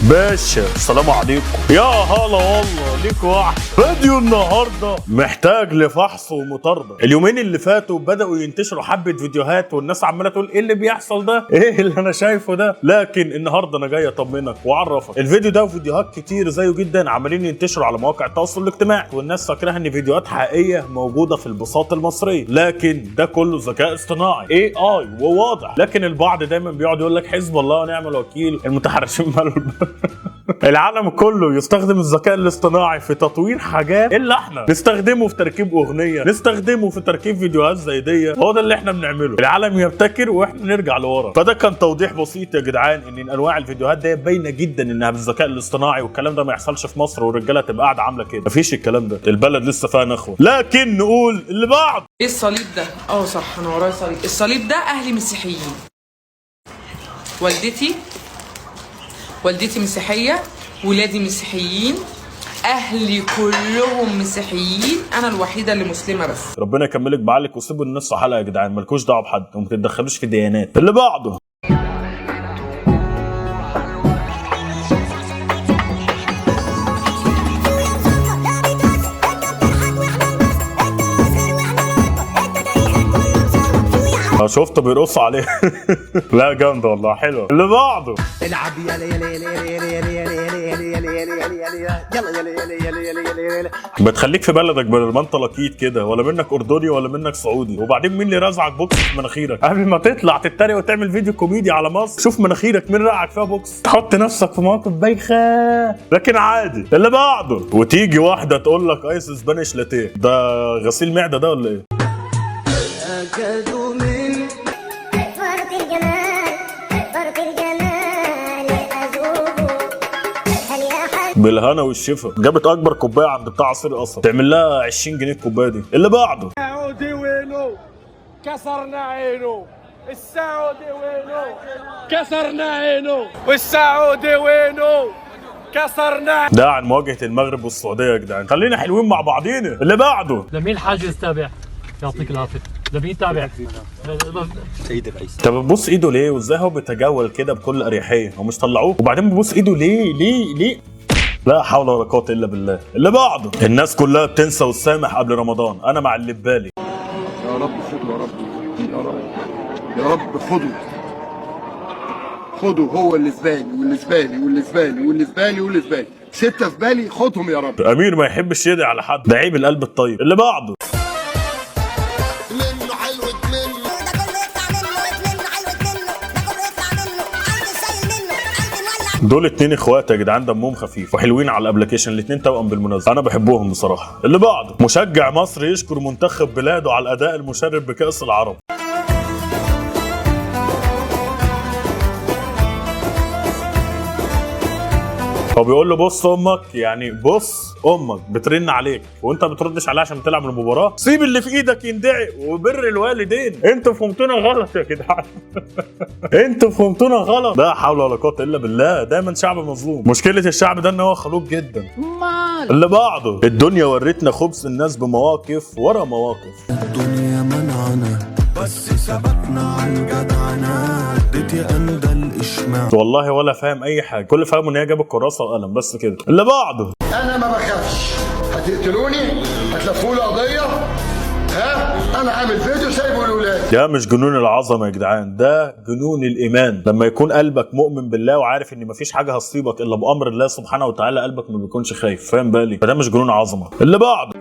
باشا السلام عليكم. يا هلا والله ليك واحد. فيديو النهارده محتاج لفحص ومطارده. اليومين اللي فاتوا بدأوا ينتشروا حبة فيديوهات والناس عمالة تقول ايه اللي بيحصل ده؟ ايه اللي انا شايفه ده؟ لكن النهارده انا جاي اطمنك واعرفك الفيديو ده وفيديوهات كتير زيه جدا عمالين ينتشروا على مواقع التواصل الاجتماعي والناس فاكراها ان فيديوهات حقيقية موجودة في البساطة المصرية، لكن ده كله ذكاء اصطناعي AI وواضح. لكن البعض دايما بيقعد يقول لك حسب الله ونعم الوكيل، المتحرشين مالوا العالم كله يستخدم الذكاء الاصطناعي في تطوير حاجات الا احنا نستخدمه في تركيب اغنيه، نستخدمه في تركيب فيديوهات زي دي. هو ده اللي احنا بنعمله. العالم يبتكر واحنا نرجع لورا. فده كان توضيح بسيط يا جدعان ان انواع الفيديوهات دي باينه جدا انها بالذكاء الاصطناعي، والكلام ده ما يحصلش في مصر والرجاله تبقى قاعده عامله كده. مفيش الكلام ده، البلد لسه فيها نخوه. لكن نقول اللي بعد. ايه الصليب ده؟ صح، انا ورايا صليب. الصليب ده اهلي مسيحيين. والدتي مسيحيه، ولادي مسيحيين، اهلي كلهم مسيحيين، انا الوحيده اللي مسلمه بس. ربنا يكملك بعقلك وسيبوا الناس في حالها يا جدعان، مالكوش دعوه بحد وما تتدخلوش في ديانات. اللي بعده. شفته بيرقص عليه. لا جامده والله، حلوه. اللي بعده. العب يلا يلا يلا يلا يلا يلا يلا. بتخليك في بلدك بدل ما انت لقيط كده، ولا منك اردني ولا منك سعودي. وبعدين مين اللي رزعك بوكس في مناخيرك قبل ما تطلع تتريق وتعمل فيديو كوميدي على مصر؟ شوف مناخيرك مين رزعك فيها بوكس، تحط نفسك في مواقف بايخه لكن عادي. اللي بعده. وتيجي واحده تقول لك ايس اسبانيش لاتيه، ده غسيل معده ده ولا ايه؟ بالهنا والشفا. جابت اكبر كوبايه عند بتاع عصير قصب، تعمل لها 20 جنيه الكوبايه دي. اللي بعده. السعودي وينه؟ كسرنا عينه. السعودي وينه؟ كسرنا عينه. والسعودي وينه؟ كسرنا. ده عن مواجهه المغرب والسعوديه يا جدعان، خلينا حلوين مع بعضينا. اللي بعده. لمين حاجز تابع؟ يعطيك العافيه. لمين تابع؟ سيد الرئيس. طب بتبص ايده ليه؟ وازاي هو بيتجول كده بكل اريحيه؟ هو مش طلعوه؟ وبعدين بتبص ايده ليه؟ لا حول ولا قوه الا بالله. اللي بعده. الناس كلها بتنسى وتسامح قبل رمضان، انا مع اللي ببالي. يا رب خده، يا رب يا رب يا رب خده هو اللي في بالي واللي في بالي واللي في بالي واللي في بالي واللي في بالي، 6 في بالي، خدهم يا رب. امير ما يحبش يدعي على حد، ده عيب القلب الطيب. اللي بعده. دول 2 اخوات يا جدعان دمهم خفيف وحلوين على الابلكيشن، الاتنين توأم بالمناسبه، انا بحبهم بصراحه. اللي بعده. مشجع مصري يشكر منتخب بلاده على الاداء المشرف بكأس العرب. هو بيقول له بص امك، يعني بص امك بترن عليك وانت بتردش عليها عشان تلعب المباراه، سيب اللي في ايدك يندعي وبر الوالدين. انتوا فهمتونا غلط يا جدعان. انتوا فهمتونا غلط. لا حول ولا قوه الا بالله، دايما شعب مظلوم. مشكله الشعب ده ان هو خلوق جدا. اللي بعده. الدنيا ورتنا خبز الناس بمواقف ورا مواقف. الدنيا منعنا بس ثبتنا على الجدعنة، اديتي اندى الاشماع. والله ولا فاهم اي حاجه، كل فاهم ان هي جابت كراسه وقلم بس كده. اللي بعده. انا ما بخافش، هتقتلوني، هتلفوا لي قضيه، انا عامل فيديو سايبه للولاد. ده مش جنون العظمه يا جدعان، ده جنون الايمان. لما يكون قلبك مؤمن بالله وعارف ان مفيش حاجه هتصيبك الا بامر الله سبحانه وتعالى، قلبك ما بيكونش خايف. فاهم بالي؟ فده مش جنون عظمه. اللي بعده.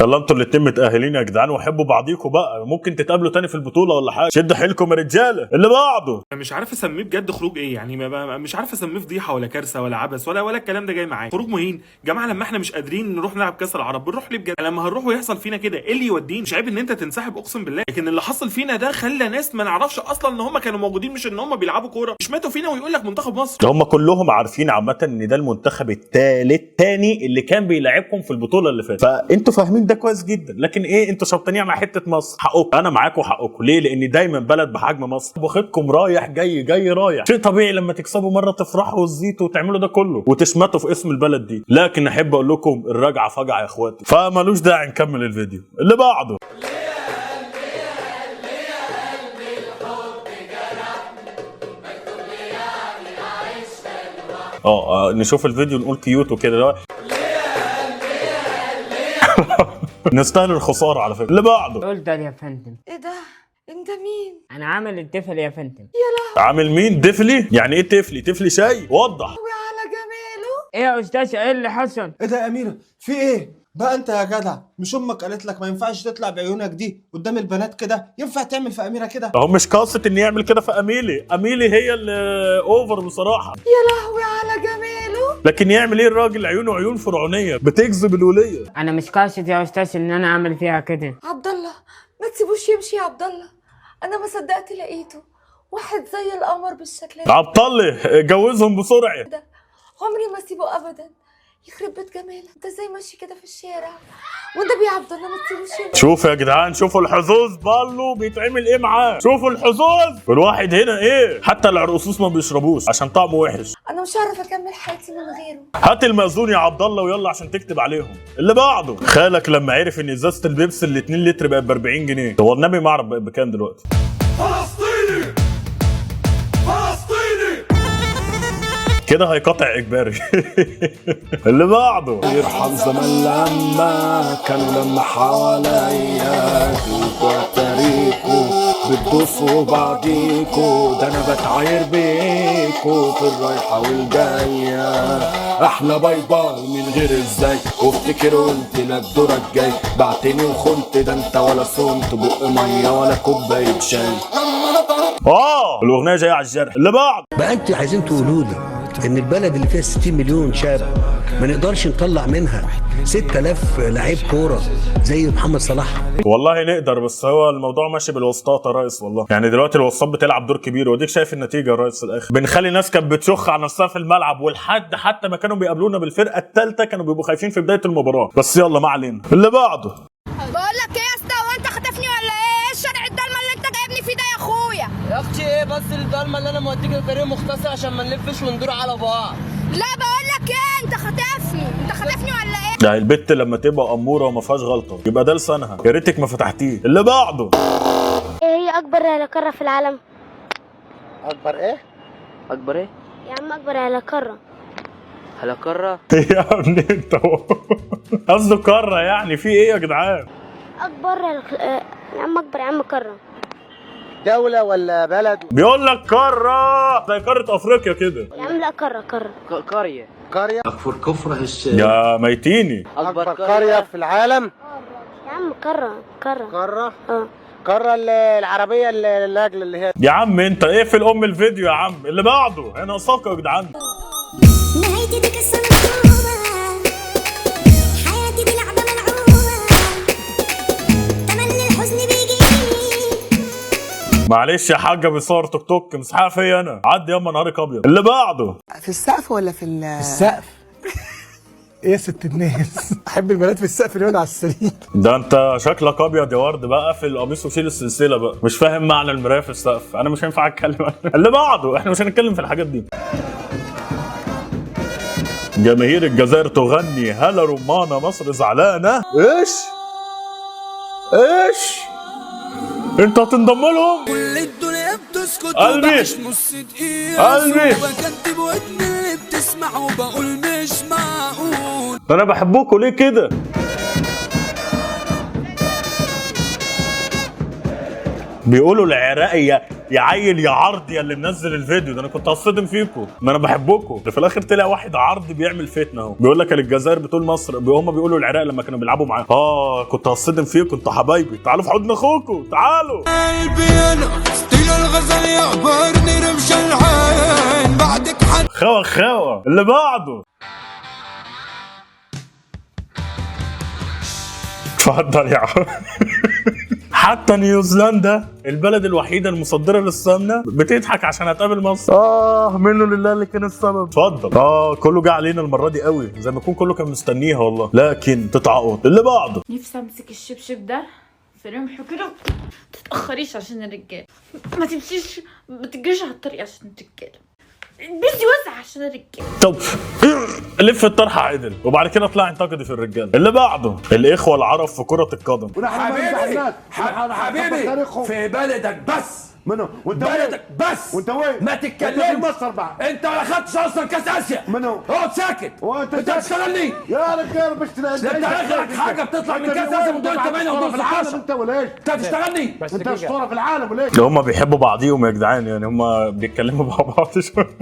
يلا انتوا الاتنين متأهلين يا جدعان وحبوا بعضيكوا بقى، ممكن تتقابلوا تاني في البطولة ولا حاجة. شدوا حيلكم يا رجالة. اللي بعده. مش عارف اسميه بجد خروج ايه يعني، مش عارف اسميه فضيحه ولا كارثه ولا عبث ولا الكلام ده جاي معايا. خروج مهين جماعه، لما احنا مش قادرين نروح نلعب كاس العرب بنروح ليه بجد؟ لما هنروح ويحصل فينا كده ايه اللي يودينا؟ مش عيب ان انت تنسحب اقسم بالله، لكن اللي حصل فينا ده خلى ناس ما نعرفش اصلا ان هم كانوا موجودين، مش ان هم بيلعبوا كوره، مش ماتوا فينا ويقول لك منتخب مصر. هم كلهم عارفين عامة ان ده المنتخب الثالث تاني اللي كان بيلعبكم في البطولة اللي فاتت، فانتوا فاهمين ده كويس جدا، لكن ايه انتوا شبطانين على حته مصر. حقكم، انا معاكم حقكم. ليه؟ لان دايما بلد بحجم مصر واخدكم رايح جاي جاي رايح. شيء طبيعي لما تكسبوا مره تفرحوا وتزيتوا وتعملوا ده كله وتشمتوا في اسم البلد دي. لكن احب اقول لكم الرجعه فجعه يا اخواتي، فمالوش داعي نكمل الفيديو اللي بعده. نشوف الفيديو نقول كيوت وكده. نستاهل الخساره على فكره. اللي بعده. قول ده يا فندم. ايه ده؟ انت مين؟ انا عامل الدفل يا فندم. يا لهوي. عامل مين؟ دفلي؟ يعني ايه تفلي؟ تفلي شاي؟ وضح. على جماله. ايه يا استاذ، ايه اللي حصل؟ ايه ده يا اميره؟ في ايه بقى انت يا جدع؟ مش امك قالت لك ما ينفعش تطلع بعيونك دي قدام البنات كده؟ ينفع تعمل في اميره كده؟ هو مش قاصد ان يعمل كده في اميلي. اميلي هي اللي اوفر بصراحه. يا لهوي على جماله. لكن يعمل ايه الراجل؟ عيونه عيون فرعونيه بتجذب الوليه. انا مش قاصد يا استاذ ان انا اعمل فيها كده. عبد الله ما تسيبوش يمشي يا عبد الله، انا ما صدقت لقيته واحد زي القمر بالشكل ده. عبد الله جوزهم بسرعه. ده عمري ما اسيبه ابدا. يخرب بيت جمالك، انت ازاي ماشي كده في الشارع؟ والنبي يا عبد الله ما تسيبوش يمشي. شوفوا يا جدعان، شوفوا الحظوظ بالو بيتعمل ايه معاه. شوفوا الحظوظ. الواحد هنا ايه، حتى العرقسوس ما بيشربوش عشان طعمه وحش. انا مش هعرف اكمل حياتي من غيره. هات المأذون يا عبد الله ويلا عشان تكتب عليهم. اللي بعده. خالك لما عرف ان ازازه البيبسي ال 2 لتر بقت ب 40 جنيه. هو النبي ما اعرف بقت بكام دلوقتي. فلسطيني فلسطيني كده هيقطع اجباري. اللي بعده. يرحم زمان لما كان لما حواليا تاريخو بتبصوا بعضيكو، ده انا بتعاير بيكو في الرايحه والجايه. احلى باي باي من غير ازاي، وافتكر قلت لك دورك جاي. بعتني وخنت، ده انت ولا صنت بق ميه ولا كوبايه شاي. الاغنيه جايه على الجرح. اللي بعد. بقى انتوا عايزين تقولوا لي ان البلد اللي فيها 60 مليون شاب ما نقدرش نطلع منها 6000 لعيب كوره زي محمد صلاح؟ والله نقدر، بس هو الموضوع ماشي بالوسطات يا ريس. والله يعني دلوقتي الوسطات بتلعب دور كبير، وديك شايف النتيجه يا ريس. في الاخر بنخلي ناس كانت بتشخ على نفسها في الملعب، والحد حتى ما كانوا بيقابلونا بالفرقه الثالثه كانوا بيبقوا خايفين في بدايه المباراه. بس يلا ما علينا. اللي بعده. بقول لك ايه يا اسطى، هو انت خاطفني ولا ايه؟ الشارع الضلمه اللي انت جايبني فيه ده يا اخويا. يا اختي ايه بس الضلمه اللي انا موديك الطريق مختصر عشان ما نلفش وندور على بعض. لا بقول لك ايه، انت خاطفني ولا ايه؟ ده البت لما تبقى اموره وما فيهاش غلطه يبقى ده لسانها، يا ريتك ما فتحتيه. اللي بعده. ايه هي اكبر قاره في العالم؟ اكبر ايه؟ اكبر ايه؟ يا عم اكبر قاره. قاره؟ يا ابني انت قصده قاره يعني. في ايه يا جدعان؟ اكبر يا عم اكبر يا عم قاره. دولة ولا بلد؟ بيقول لك قارة زي قارة افريقيا كده. يا عم لا قارة. قرية. اكبر كفر يا ميتيني. اكبر قرية في العالم. يا عم قارة. قارة العربية النجلة اللي هي. يا عم انت اقفل ام الفيديو يا عم. اللي بعده. انا اصابكم يا جدعان. نهايتي دي قصة مكتوبة، حياتي دي لعبة ملعوبة، تملي الحزن بيجيني. معلش يا حاجه بيصور توك توك مسحها فيا انا. عدي ياما نهارك ابيض. اللي بعده. في السقف ولا في السقف؟ ايه يا ست الناس؟ احب البنات في السقف اللي على السرير. ده انت شكلك ابيض يا ورد بقى. في القميص وشيل السلسله بقى. مش فاهم معنى المرايه في السقف. انا مش هينفع اتكلم. اللي بعده. احنا مش هنتكلم في الحاجات دي. جماهير الجزائر تغني هلا رمانه مصر زعلانه. ايش انت هتنضم لهم؟ كل الدنيا بتسكت قلبي وبعيش نص دقيقة قلبي وبكتب ودني اللي بتسمع وبقول مش معقول. انا بحبكوا ليه كده؟ بيقولوا العراقي يا عيل يا عرض يا اللي منزل الفيديو ده. انا كنت هصدم فيكم، ما انا بحبكم. ده في الاخر طلع واحد عرض بيعمل فتنه اهو. بيقول لك الجزائر بتقول مصر، هم بيقولوا العراق لما كانوا بيلعبوا معاه. كنت هصدم فيكم. انتوا حبايبي، تعالوا في حضن اخوكم، تعالوا. قلبي انا ستيل الغزل يعبرني رمش العين بعدك حد خوا. اللي بعده. اتفضل يا عم. حتى نيوزيلندا البلد الوحيده المصدره للسمنه بتضحك عشان هتقابل مصر. منه لله اللي كان السبب. اتفضل. كله جه علينا المره دي قوي، زي ما يكون كله كان مستنيها والله، لكن تتعقد. اللي بعده. نفسي امسك الشبشب ده في رمحه كده. تتاخريش عشان الرجاله، ما تمشيش، ما تجريش على الطريق عشان الرجاله، البسي وسع عشان الرجاله. طب لف الطرحه عدل وبعد كده اطلع انتقدي في الرجاله. اللي بعده. الاخوه العرب في كره القدم. حبيبي في بلدك بس. منو؟ وانت بلدك بس. وانت وين؟ ما تتكلمش. مصر بقى. انت ما اخدتش اصلا كاس اسيا. منو؟ اقعد ساكت. وانت بتشتغلني يا رجال بتشتغل. انت اخرك حاجه بتطلع من كاس اسيا من دور 8 ودور 16. انت ولا ايش؟ انت بتشتغلني. انت اسطوره في العالم ولا ايش؟ ده هم بيحبوا بعضيهم يا جدعان، يعني هم بيتكلموا مع بعض شويه.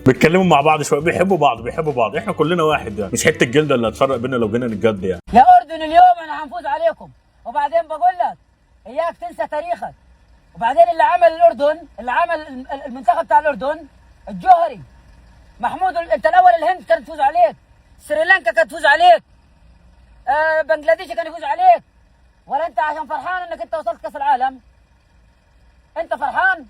بيتكلموا مع بعض شويه، بيحبوا بعض. احنا كلنا واحد يعني، مش حته الجلده اللي هتفرق بيننا لو جينا نتجد يعني. يا اردن اليوم انا هنفوز عليكم، وبعدين بقول لك اياك تنسى تاريخك. وبعدين اللي عمل المنتخب بتاع الاردن الجوهري محمود. انت الاول الهند كانت تفوز عليك، سريلانكا كانت تفوز عليك، بنجلاديش كان يفوز عليك، ولا انت عشان فرحان انك انت وصلت كاس العالم؟ انت فرحان؟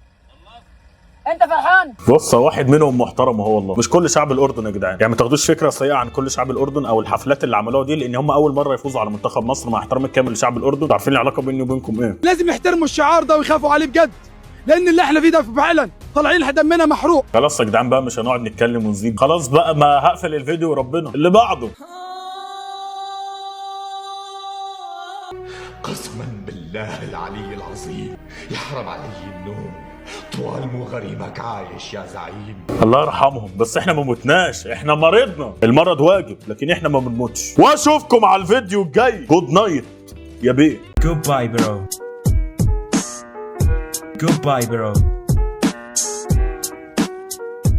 بص، واحد منهم محترم اهو والله، مش كل شعب الاردن يا جدعان، يعني ما تاخدوش فكره سيئه عن كل شعب الاردن او الحفلات اللي عملوها دي، لان هم اول مره يفوزوا على منتخب مصر. مع احترامي الكامل لشعب الاردن، عارفين العلاقه بيني وبينكم ايه. لازم يحترموا الشعار ده ويخافوا عليه بجد، لان اللي احنا فيه ده فعلا طالعين دمنا محروق. خلاص يا جدعان بقى، مش هنقعد نتكلم ونزيد، خلاص بقى، ما هقفل الفيديو وربنا. اللي بعده. قسما بالله العلي العظيم يحرم علي النوم طوال مو غريبك عايش يا زعيم. الله يرحمهم، بس احنا ما متناش، احنا مرضنا. المرض واجب لكن احنا ما بنموتش. واشوفكم على الفيديو الجاي. جود نايت يا بيه. Goodbye bro. Goodbye bro.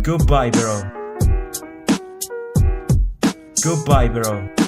Goodbye bro. Goodbye bro.